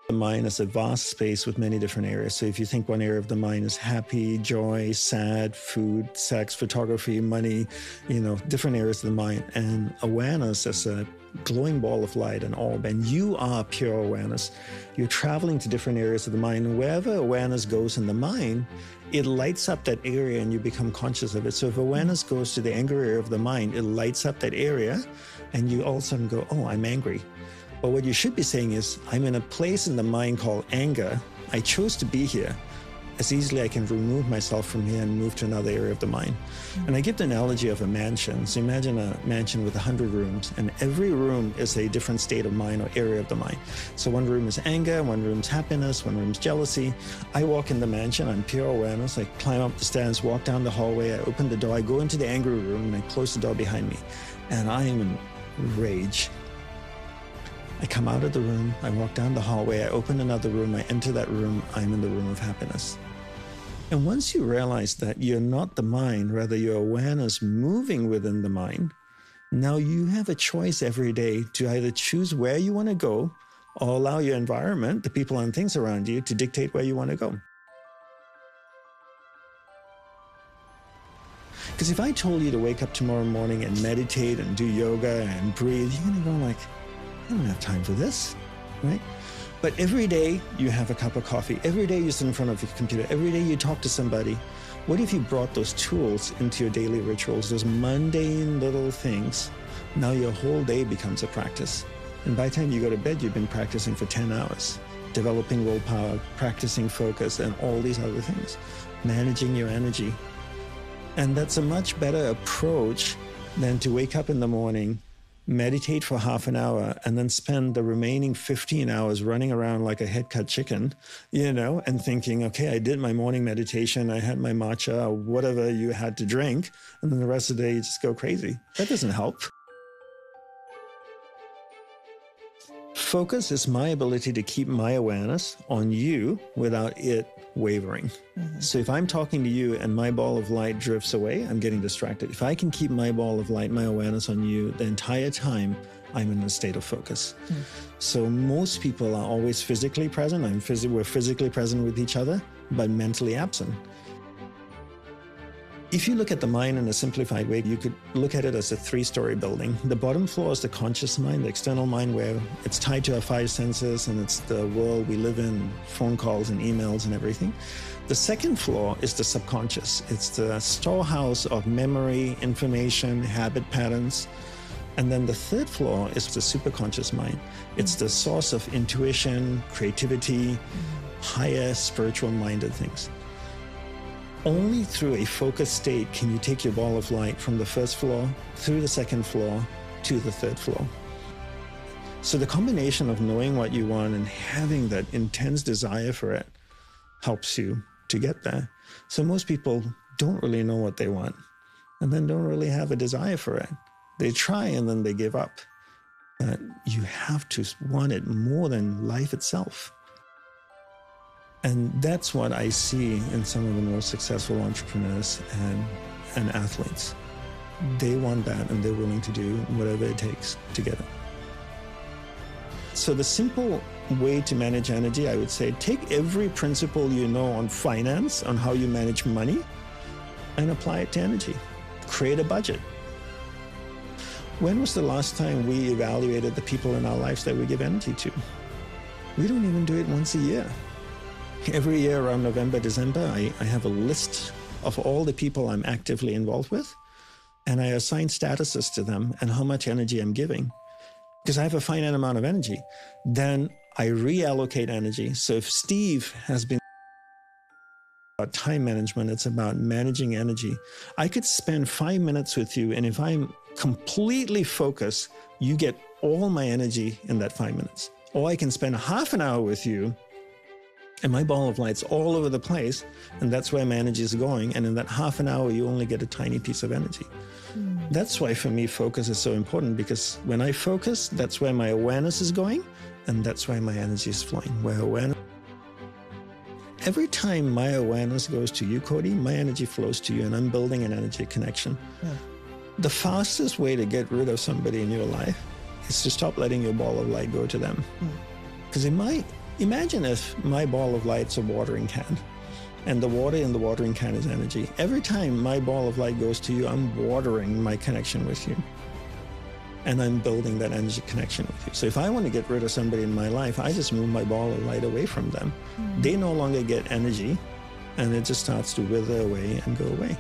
The mind is a vast space with many different areas. So if you think one area of the mind is happy, joy, sad, food, sex, photography, money, different areas of the mind. And awareness is a glowing ball of light, an orb, and you are pure awareness. You're traveling to different areas of the mind. And wherever awareness goes in the mind, it lights up that area and you become conscious of it. So if awareness goes to the anger area of the mind, it lights up that area and you all of a sudden go, oh, I'm angry. But what you should be saying is, I'm in a place in the mind called anger. I chose to be here. As easily I can remove myself from here and move to another area of the mind. And I give the analogy of a mansion. So imagine a mansion with 100 rooms, and every room is a different state of mind or area of the mind. So one room is anger, one room is happiness, one room is jealousy. I walk in the mansion, I'm pure awareness. I climb up the stairs, walk down the hallway, I open the door, I go into the angry room, and I close the door behind me. And I am in rage. I come out of the room, I walk down the hallway, I open another room, I enter that room, I'm in the room of happiness. And once you realize that you're not the mind, rather your awareness moving within the mind, now you have a choice every day to either choose where you want to go or allow your environment, the people and things around you, to dictate where you want to go. Because if I told you to wake up tomorrow morning and meditate and do yoga and breathe, you're going to go like, I don't have time for this, right? But every day you have a cup of coffee. Every day you sit in front of your computer. Every day you talk to somebody. What if you brought those tools into your daily rituals, those mundane little things? Now your whole day becomes a practice. And by the time you go to bed, you've been practicing for 10 hours, developing willpower, practicing focus, and all these other things, managing your energy. And that's a much better approach than to wake up in the morning, meditate for half an hour, and then spend the remaining 15 hours running around like a head-cut chicken, and thinking, okay, I did my morning meditation, I had my matcha, or whatever you had to drink, and then the rest of the day you just go crazy. That doesn't help. Focus is my ability to keep my awareness on you without it wavering. Mm-hmm. So if I'm talking to you and my ball of light drifts away, I'm getting distracted. If I can keep my ball of light, my awareness on you the entire time, I'm in a state of focus. Mm. So most people are always physically present. We're physically present with each other, but mentally absent. If you look at the mind in a simplified way, you could look at it as a 3-story building. The bottom floor is the conscious mind, the external mind, where it's tied to our 5 senses and it's the world we live in, phone calls and emails and everything. The second floor is the subconscious. It's the storehouse of memory, information, habit patterns. And then the third floor is the superconscious mind. It's the source of intuition, creativity, higher spiritual-minded things. Only through a focused state can you take your ball of light from the first floor, through the second floor, to the third floor. So the combination of knowing what you want and having that intense desire for it helps you to get there. So most people don't really know what they want and then don't really have a desire for it. They try and then they give up. But you have to want it more than life itself. And that's what I see in some of the most successful entrepreneurs and athletes. They want that and they're willing to do whatever it takes to get it. So the simple way to manage energy, I would say, take every principle you know on finance, on how you manage money, and apply it to energy. Create a budget. When was the last time we evaluated the people in our lives that we give energy to? We don't even do it once a year. Every year around November, December, I have a list of all the people I'm actively involved with, and I assign statuses to them and how much energy I'm giving. Because I have a finite amount of energy. Then I reallocate energy. So if Steve has been about time management, it's about managing energy. I could spend 5 minutes with you, and if I'm completely focused, you get all my energy in that 5 minutes. Or I can spend half an hour with you, and my ball of light's all over the place, and that's where my energy is going. And in that half an hour, you only get a tiny piece of energy. Mm. That's why, for me, focus is so important, because when I focus, that's where my awareness is going, and that's where my energy is flowing. Every time my awareness goes to you, Cody, my energy flows to you, and I'm building an energy connection. Yeah. The fastest way to get rid of somebody in your life is to stop letting your ball of light go to them. Because Imagine if my ball of light's a watering can, and the water in the watering can is energy. Every time my ball of light goes to you, I'm watering my connection with you. And I'm building that energy connection with you. So if I want to get rid of somebody in my life, I just move my ball of light away from them. They no longer get energy, and it just starts to wither away and go away.